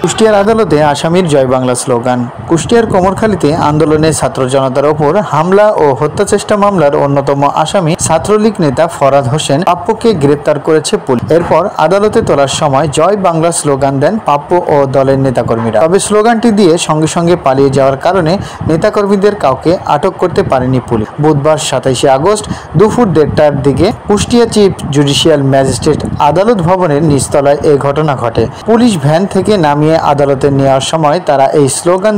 কুষ্টিয়ার আদালতে আসামির জয় বাংলা স্লোগান। কুষ্টিয়ার কোমরখালীতে আন্দোলনে ছাত্র জনতার ওপর হামলা ও হত্যাচেষ্টা মামলার অন্যতম আসামি ছাত্রলীগ নেতা ফরহাদ হোসেন পাপ্পুকে গ্রেপ্তার করেছে পুলিশ। এরপর আদালতে তোলার সময় জয় বাংলা স্লোগান দেন পাপ্পু ও দলের নেতাকর্মীরা। তবে স্লোগানটি দিয়ে সঙ্গে সঙ্গে পালিয়ে যাওয়ার কারণে নেতাকর্মীদের কাউকে আটক করতে পারেনি পুলিশ। বুধবার 27 আগস্ট দুপুর 1:30টার দিকে কুষ্টিয়া চিফ জুডিশিয়াল ম্যাজিস্ট্রেট আদালত ভবনের নিচতলায় এই ঘটনা ঘটে। পুলিশ ভ্যান থেকে নামিয়ে আদালতে নেওয়ার সময় তারা এই স্লোগান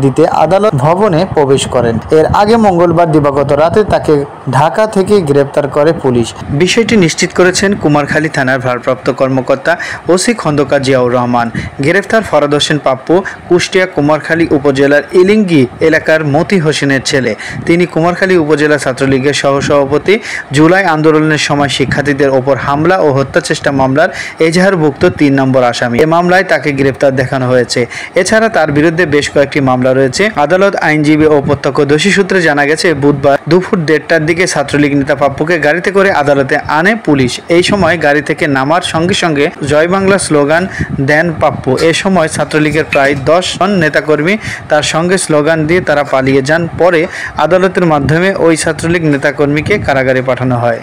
দিতে আদালত ভবনে প্রবেশ করেন। এর আগে মঙ্গলবার দিবাগত রাতে তাকে ঢাকা থেকে গ্রেপ্তার করে পুলিশ। বিষয়টি নিশ্চিত করেছেন কুমারখালী থানার ভারপ্রাপ্ত কর্মকর্তা ওসি খন্দকার জিয়াউর রহমান। গ্রেফতার ফরহাদ হোসেন পাপ্পু কুষ্টিয়া কুমারখালী উপজেলার ইলিঙ্গি এলাকার মতি হোসেনের ছেলে। তিনি কুমারখালী উপজেলা ছাত্রলীগের সহসভাপতি। জুলাই আন্দোলনের সময় শিক্ষার্থীদের ওপর হামলা ও হত্যাচেষ্টা মামলার এজাহারভুক্ত 3 নম্বর আসামি। এ মামলায় তাকে গ্রেপ্তার দেখানো হয়েছে। এছাড়া তার বিরুদ্ধে বেশ কয়েকটি মামলা রয়েছে। আদালত আইনজীবী ও প্রত্যক্ষদর্শী সূত্রে জানা গেছে, বুধবার দুপুর 1:30টার দিকে ছাত্রলীগ নেতা পাপ্পুকে গাড়িতে করে আদালতে আনে পুলিশ। এই সময় গাড়ি থেকে নামার সঙ্গে সঙ্গে জয় বাংলা স্লোগান দেন পাপ্পু। এ সময় ছাত্রলীগের প্রায় 10 জন নেতাকর্মী তার সঙ্গে স্লোগান দিয়ে তারা পালিয়ে যান। পরে আদালতের মাধ্যমে ওই ছাত্রলীগ নেতাকর্মীকে কারাগারে পাঠানো হয়।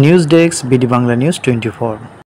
News desk, BD Bangla news 24।